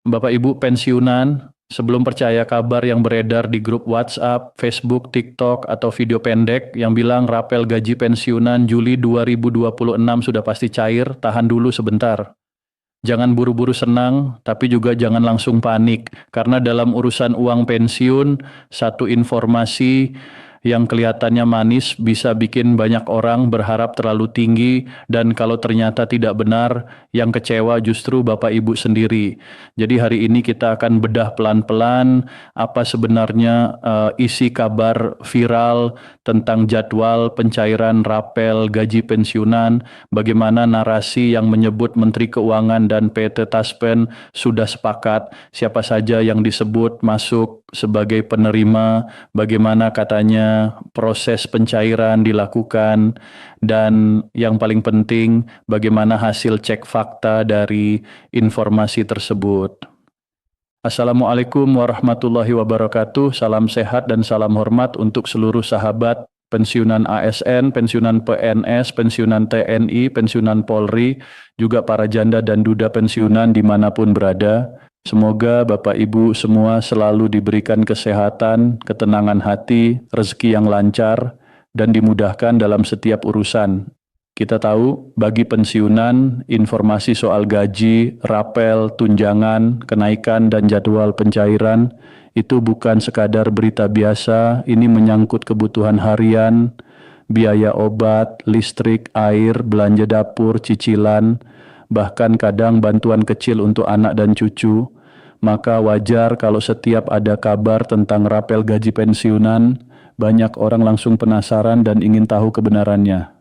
Bapak Ibu pensiunan, sebelum percaya kabar yang beredar di grup WhatsApp, Facebook, TikTok, atau video pendek yang bilang rapel gaji pensiunan Juli 2026 sudah pasti cair, tahan dulu sebentar. Jangan buru-buru senang, tapi juga jangan langsung panik, karena dalam urusan uang pensiun, satu informasi yang kelihatannya manis bisa bikin banyak orang berharap terlalu tinggi, dan kalau ternyata tidak benar, yang kecewa justru Bapak Ibu sendiri. Jadi hari ini kita akan bedah pelan-pelan apa sebenarnya isi kabar viral tentang jadwal pencairan rapel gaji pensiunan, bagaimana narasi yang menyebut Menteri Keuangan dan PT Taspen sudah sepakat siapa saja yang disebut masuk sebagai penerima, bagaimana katanya proses pencairan dilakukan, dan yang paling penting bagaimana hasil cek fakta dari informasi tersebut. Assalamualaikum warahmatullahi wabarakatuh, salam sehat dan salam hormat untuk seluruh sahabat pensiunan ASN, pensiunan PNS, pensiunan TNI, pensiunan Polri, juga para janda dan duda pensiunan dimanapun berada. Semoga Bapak Ibu semua selalu diberikan kesehatan, ketenangan hati, rezeki yang lancar, dan dimudahkan dalam setiap urusan. Kita tahu bagi pensiunan, informasi soal gaji, rapel, tunjangan, kenaikan, dan jadwal pencairan itu bukan sekadar berita biasa, ini menyangkut kebutuhan harian, biaya obat, listrik, air, belanja dapur, cicilan, bahkan kadang bantuan kecil untuk anak dan cucu. Maka wajar kalau setiap ada kabar tentang rapel gaji pensiunan, banyak orang langsung penasaran dan ingin tahu kebenarannya.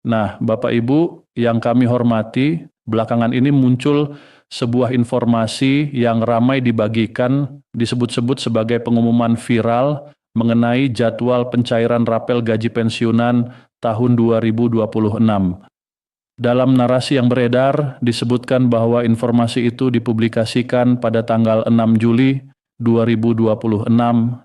Nah, Bapak Ibu yang kami hormati, belakangan ini muncul sebuah informasi yang ramai dibagikan, disebut-sebut sebagai pengumuman viral mengenai jadwal pencairan rapel gaji pensiunan tahun 2026. Dalam narasi yang beredar, disebutkan bahwa informasi itu dipublikasikan pada tanggal 6 Juli 2026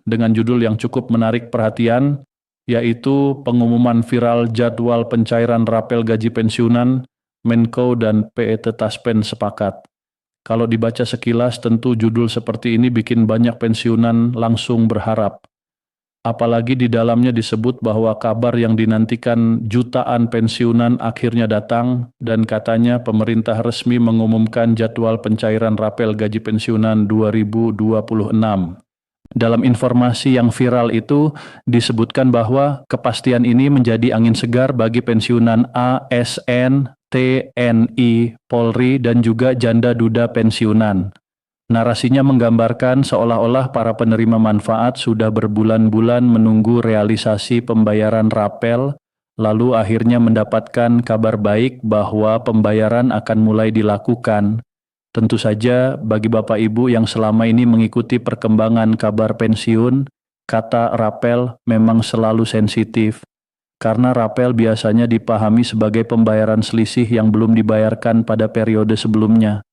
dengan judul yang cukup menarik perhatian, yaitu pengumuman viral jadwal pencairan rapel gaji pensiunan, Menko dan PET Taspen sepakat. Kalau dibaca sekilas, tentu judul seperti ini bikin banyak pensiunan langsung berharap. Apalagi di dalamnya disebut bahwa kabar yang dinantikan jutaan pensiunan akhirnya datang, dan katanya pemerintah resmi mengumumkan jadwal pencairan rapel gaji pensiunan 2026. Dalam informasi yang viral itu disebutkan bahwa kepastian ini menjadi angin segar bagi pensiunan ASN, TNI, Polri, dan juga janda duda pensiunan. Narasinya menggambarkan seolah-olah para penerima manfaat sudah berbulan-bulan menunggu realisasi pembayaran rapel, lalu akhirnya mendapatkan kabar baik bahwa pembayaran akan mulai dilakukan. Tentu saja bagi Bapak Ibu yang selama ini mengikuti perkembangan kabar pensiun, kata rapel memang selalu sensitif, karena rapel biasanya dipahami sebagai pembayaran selisih yang belum dibayarkan pada periode sebelumnya.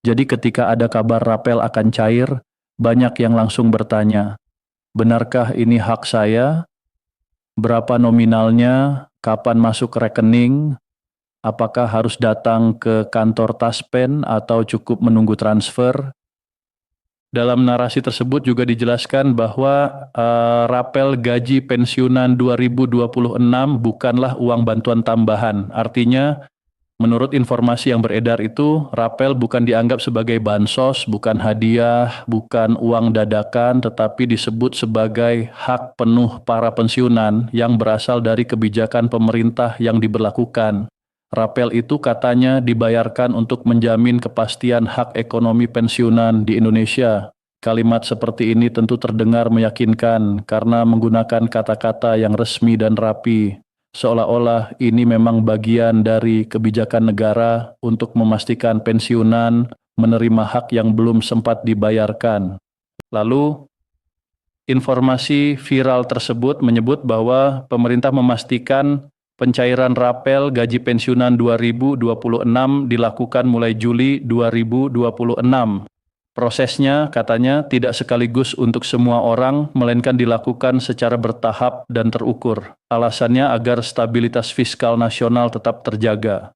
Jadi ketika ada kabar rapel akan cair, banyak yang langsung bertanya, benarkah ini hak saya? Berapa nominalnya? Kapan masuk rekening? Apakah harus datang ke kantor Taspen atau cukup menunggu transfer? Dalam narasi tersebut juga dijelaskan bahwa rapel gaji pensiunan 2026 bukanlah uang bantuan tambahan. Artinya, menurut informasi yang beredar itu, rapel bukan dianggap sebagai bansos, bukan hadiah, bukan uang dadakan, tetapi disebut sebagai hak penuh para pensiunan yang berasal dari kebijakan pemerintah yang diberlakukan. Rapel itu katanya dibayarkan untuk menjamin kepastian hak ekonomi pensiunan di Indonesia. Kalimat seperti ini tentu terdengar meyakinkan karena menggunakan kata-kata yang resmi dan rapi. Seolah-olah ini memang bagian dari kebijakan negara untuk memastikan pensiunan menerima hak yang belum sempat dibayarkan. Lalu, informasi viral tersebut menyebut bahwa pemerintah memastikan pencairan rapel gaji pensiunan 2026 dilakukan mulai Juli 2026. Prosesnya katanya tidak sekaligus untuk semua orang, melainkan dilakukan secara bertahap dan terukur. Alasannya agar stabilitas fiskal nasional tetap terjaga.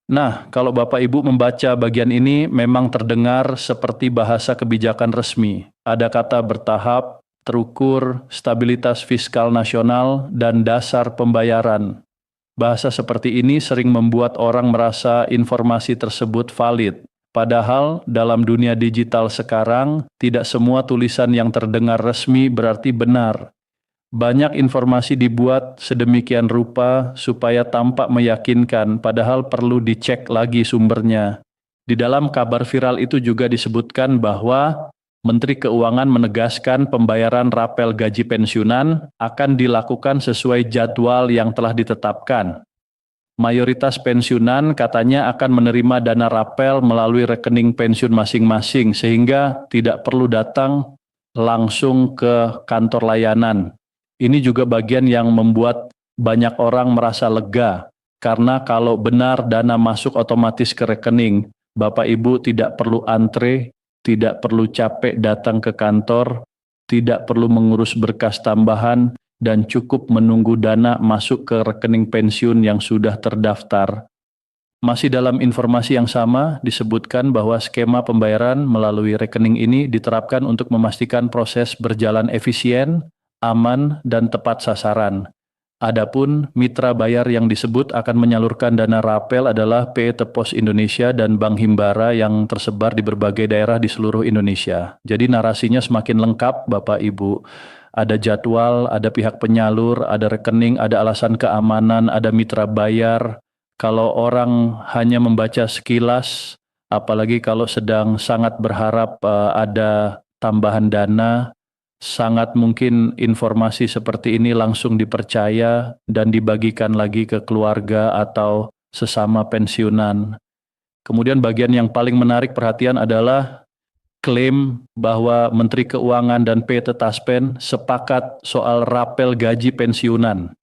Nah, kalau Bapak Ibu membaca bagian ini memang terdengar seperti bahasa kebijakan resmi. Ada kata bertahap, terukur, stabilitas fiskal nasional, dan dasar pembayaran. Bahasa seperti ini sering membuat orang merasa informasi tersebut valid. Padahal dalam dunia digital sekarang, tidak semua tulisan yang terdengar resmi berarti benar. Banyak informasi dibuat sedemikian rupa supaya tampak meyakinkan, padahal perlu dicek lagi sumbernya. Di dalam kabar viral itu juga disebutkan bahwa Menteri Keuangan menegaskan pembayaran rapel gaji pensiunan akan dilakukan sesuai jadwal yang telah ditetapkan. Mayoritas pensiunan katanya akan menerima dana rapel melalui rekening pensiun masing-masing sehingga tidak perlu datang langsung ke kantor layanan. Ini juga bagian yang membuat banyak orang merasa lega, karena kalau benar dana masuk otomatis ke rekening, Bapak Ibu tidak perlu antre, tidak perlu capek datang ke kantor, tidak perlu mengurus berkas tambahan, dan cukup menunggu dana masuk ke rekening pensiun yang sudah terdaftar. Masih dalam informasi yang sama, disebutkan bahwa skema pembayaran melalui rekening ini diterapkan untuk memastikan proses berjalan efisien, aman, dan tepat sasaran. Adapun mitra bayar yang disebut akan menyalurkan dana rapel adalah PT Pos Indonesia dan Bank Himbara yang tersebar di berbagai daerah di seluruh Indonesia. Jadi narasinya semakin lengkap, Bapak Ibu. Ada jadwal, ada pihak penyalur, ada rekening, ada alasan keamanan, ada mitra bayar. Kalau orang hanya membaca sekilas, apalagi kalau sedang sangat berharap ada tambahan dana, sangat mungkin informasi seperti ini langsung dipercaya dan dibagikan lagi ke keluarga atau sesama pensiunan. Kemudian bagian yang paling menarik perhatian adalah klaim bahwa Menteri Keuangan dan PT Taspen sepakat soal rapel gaji pensiunan.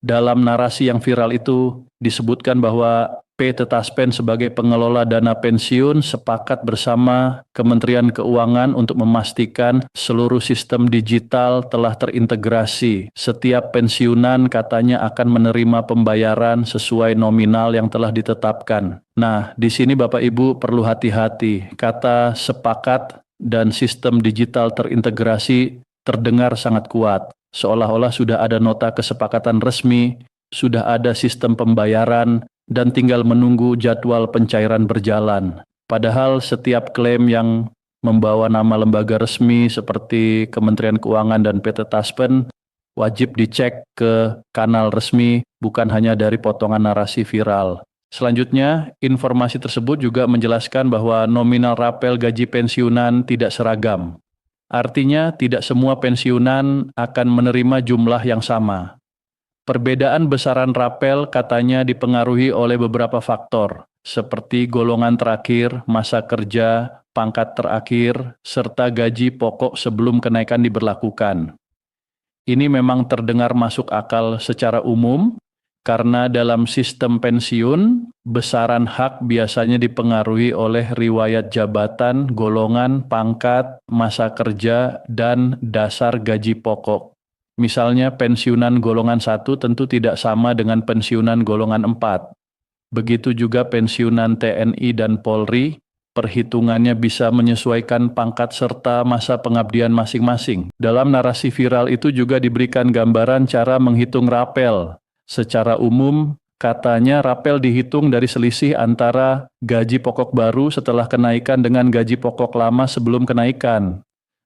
Dalam narasi yang viral itu disebutkan bahwa PT Taspen sebagai pengelola dana pensiun sepakat bersama Kementerian Keuangan untuk memastikan seluruh sistem digital telah terintegrasi. Setiap pensiunan katanya akan menerima pembayaran sesuai nominal yang telah ditetapkan. Nah, di sini Bapak Ibu perlu hati-hati. Kata sepakat dan sistem digital terintegrasi terdengar sangat kuat. Seolah-olah sudah ada nota kesepakatan resmi, sudah ada sistem pembayaran, dan tinggal menunggu jadwal pencairan berjalan. Padahal setiap klaim yang membawa nama lembaga resmi seperti Kementerian Keuangan dan PT Taspen wajib dicek ke kanal resmi, bukan hanya dari potongan narasi viral. Selanjutnya, informasi tersebut juga menjelaskan bahwa nominal rapel gaji pensiunan tidak seragam. Artinya tidak semua pensiunan akan menerima jumlah yang sama. Perbedaan besaran rapel katanya dipengaruhi oleh beberapa faktor, seperti golongan terakhir, masa kerja, pangkat terakhir, serta gaji pokok sebelum kenaikan diberlakukan. Ini memang terdengar masuk akal secara umum, karena dalam sistem pensiun, besaran hak biasanya dipengaruhi oleh riwayat jabatan, golongan, pangkat, masa kerja, dan dasar gaji pokok. Misalnya pensiunan golongan 1 tentu tidak sama dengan pensiunan golongan 4. Begitu juga pensiunan TNI dan Polri, perhitungannya bisa menyesuaikan pangkat serta masa pengabdian masing-masing. Dalam narasi viral itu juga diberikan gambaran cara menghitung rapel. Secara umum, katanya rapel dihitung dari selisih antara gaji pokok baru setelah kenaikan dengan gaji pokok lama sebelum kenaikan.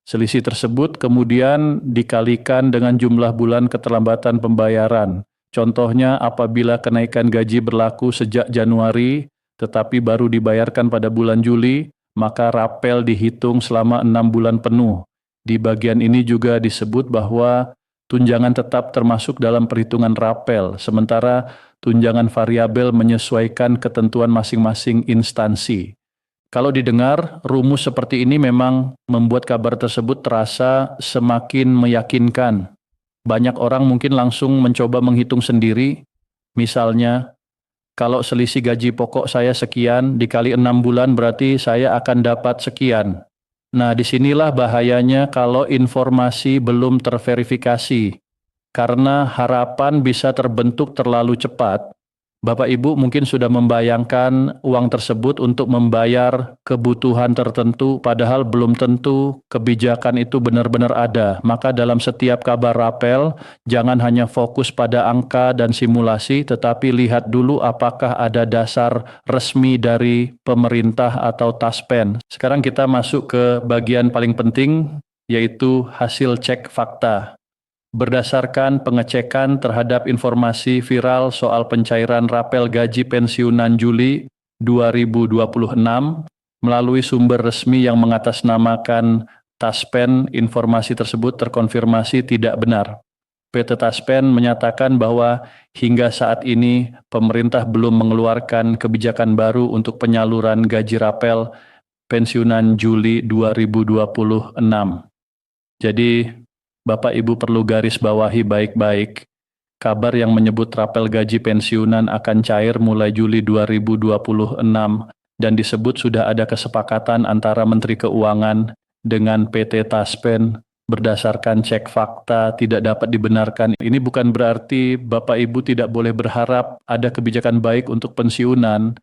Selisih tersebut kemudian dikalikan dengan jumlah bulan keterlambatan pembayaran. Contohnya apabila kenaikan gaji berlaku sejak Januari, tetapi baru dibayarkan pada bulan Juli, maka rapel dihitung selama 6 bulan penuh. Di bagian ini juga disebut bahwa tunjangan tetap termasuk dalam perhitungan rapel, sementara tunjangan variabel menyesuaikan ketentuan masing-masing instansi. Kalau didengar, rumus seperti ini memang membuat kabar tersebut terasa semakin meyakinkan. Banyak orang mungkin langsung mencoba menghitung sendiri, misalnya, kalau selisih gaji pokok saya sekian, dikali 6 bulan berarti saya akan dapat sekian. Nah, disinilah bahayanya kalau informasi belum terverifikasi, karena harapan bisa terbentuk terlalu cepat. Bapak Ibu mungkin sudah membayangkan uang tersebut untuk membayar kebutuhan tertentu, padahal belum tentu kebijakan itu benar-benar ada. Maka dalam setiap kabar rapel, jangan hanya fokus pada angka dan simulasi, tetapi lihat dulu apakah ada dasar resmi dari pemerintah atau Taspen. Sekarang kita masuk ke bagian paling penting, yaitu hasil cek fakta. Berdasarkan pengecekan terhadap informasi viral soal pencairan rapel gaji pensiunan Juli 2026 melalui sumber resmi yang mengatasnamakan Taspen, informasi tersebut terkonfirmasi tidak benar. PT Taspen menyatakan bahwa hingga saat ini pemerintah belum mengeluarkan kebijakan baru untuk penyaluran gaji rapel pensiunan Juli 2026. Jadi, Bapak Ibu perlu garis bawahi baik-baik, kabar yang menyebut rapel gaji pensiunan akan cair mulai Juli 2026 dan disebut sudah ada kesepakatan antara Menteri Keuangan dengan PT Taspen berdasarkan cek fakta tidak dapat dibenarkan. Ini bukan berarti Bapak Ibu tidak boleh berharap ada kebijakan baik untuk pensiunan.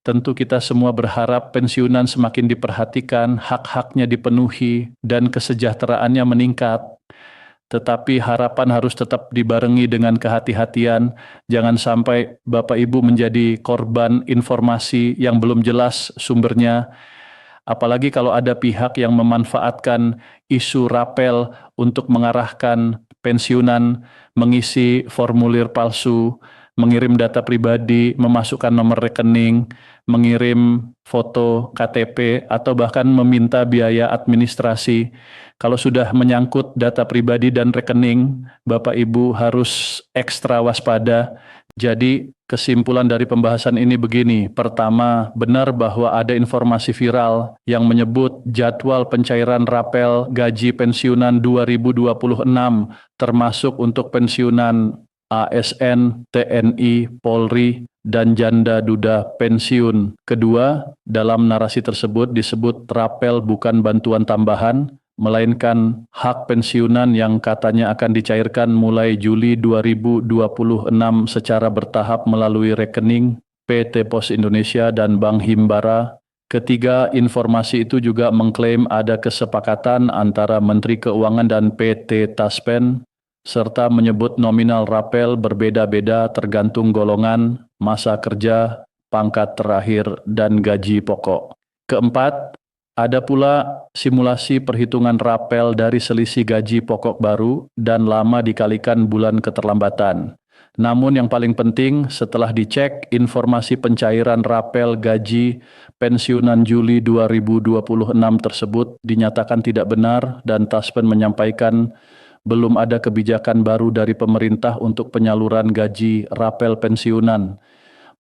Tentu kita semua berharap pensiunan semakin diperhatikan, hak-haknya dipenuhi, dan kesejahteraannya meningkat. Tetapi harapan harus tetap dibarengi dengan kehati-hatian. Jangan sampai Bapak Ibu menjadi korban informasi yang belum jelas sumbernya. Apalagi kalau ada pihak yang memanfaatkan isu rapel untuk mengarahkan pensiunan, mengisi formulir palsu, mengirim data pribadi, memasukkan nomor rekening, mengirim foto KTP, atau bahkan meminta biaya administrasi. Kalau sudah menyangkut data pribadi dan rekening, Bapak Ibu harus ekstra waspada. Jadi kesimpulan dari pembahasan ini begini. Pertama, benar bahwa ada informasi viral yang menyebut jadwal pencairan rapel gaji pensiunan 2026 termasuk untuk pensiunan ASN, TNI, Polri, dan janda duda pensiun. Kedua, dalam narasi tersebut disebut rapel bukan bantuan tambahan, melainkan hak pensiunan yang katanya akan dicairkan mulai Juli 2026 secara bertahap melalui rekening PT Pos Indonesia dan Bank Himbara. Ketiga, informasi itu juga mengklaim ada kesepakatan antara Menteri Keuangan dan PT Taspen, serta menyebut nominal rapel berbeda-beda tergantung golongan, masa kerja, pangkat terakhir, dan gaji pokok. Keempat, ada pula simulasi perhitungan rapel dari selisih gaji pokok baru dan lama dikalikan bulan keterlambatan. Namun yang paling penting, setelah dicek, informasi pencairan rapel gaji pensiunan Juli 2026 tersebut dinyatakan tidak benar dan Taspen menyampaikan belum ada kebijakan baru dari pemerintah untuk penyaluran gaji rapel pensiunan.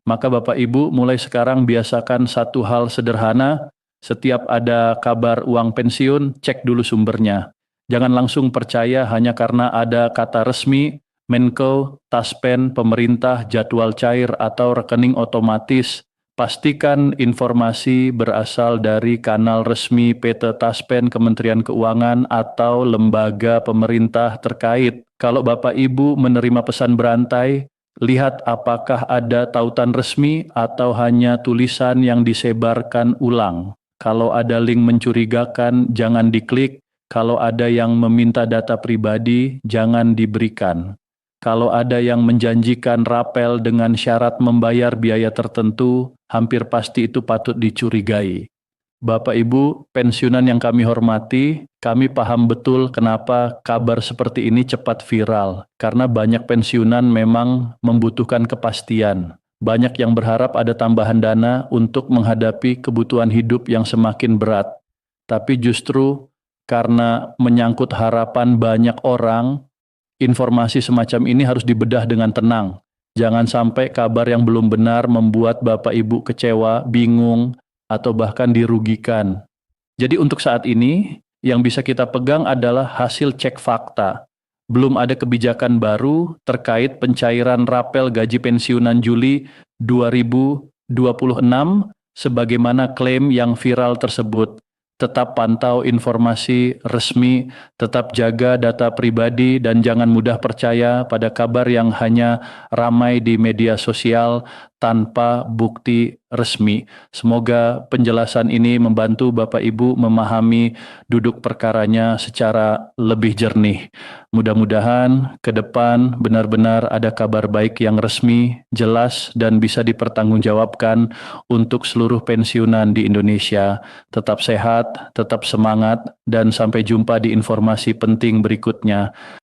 Maka Bapak Ibu mulai sekarang biasakan satu hal sederhana, setiap ada kabar uang pensiun, cek dulu sumbernya. Jangan langsung percaya hanya karena ada kata resmi, Menko, Taspen, pemerintah, jadwal cair, atau rekening otomatis. Pastikan informasi berasal dari kanal resmi PT Taspen, Kementerian Keuangan, atau lembaga pemerintah terkait. Kalau Bapak Ibu menerima pesan berantai, lihat apakah ada tautan resmi atau hanya tulisan yang disebarkan ulang. Kalau ada link mencurigakan, jangan diklik. Kalau ada yang meminta data pribadi, jangan diberikan. Kalau ada yang menjanjikan rapel dengan syarat membayar biaya tertentu, hampir pasti itu patut dicurigai. Bapak Ibu, pensiunan yang kami hormati, kami paham betul kenapa kabar seperti ini cepat viral. Karena banyak pensiunan memang membutuhkan kepastian. Banyak yang berharap ada tambahan dana untuk menghadapi kebutuhan hidup yang semakin berat. Tapi justru karena menyangkut harapan banyak orang, informasi semacam ini harus dibedah dengan tenang. Jangan sampai kabar yang belum benar membuat Bapak Ibu kecewa, bingung, atau bahkan dirugikan. Jadi untuk saat ini, yang bisa kita pegang adalah hasil cek fakta. Belum ada kebijakan baru terkait pencairan rapel gaji pensiunan Juli 2026 sebagaimana klaim yang viral tersebut. tetap pantau informasi resmi, tetap jaga data pribadi, dan jangan mudah percaya pada kabar yang hanya ramai di media sosial tanpa bukti resmi. Semoga penjelasan ini membantu Bapak Ibu memahami duduk perkaranya secara lebih jernih. Mudah-mudahan ke depan benar-benar ada kabar baik yang resmi, jelas, dan bisa dipertanggungjawabkan untuk seluruh pensiunan di Indonesia. Tetap sehat, tetap semangat, dan sampai jumpa di informasi penting berikutnya.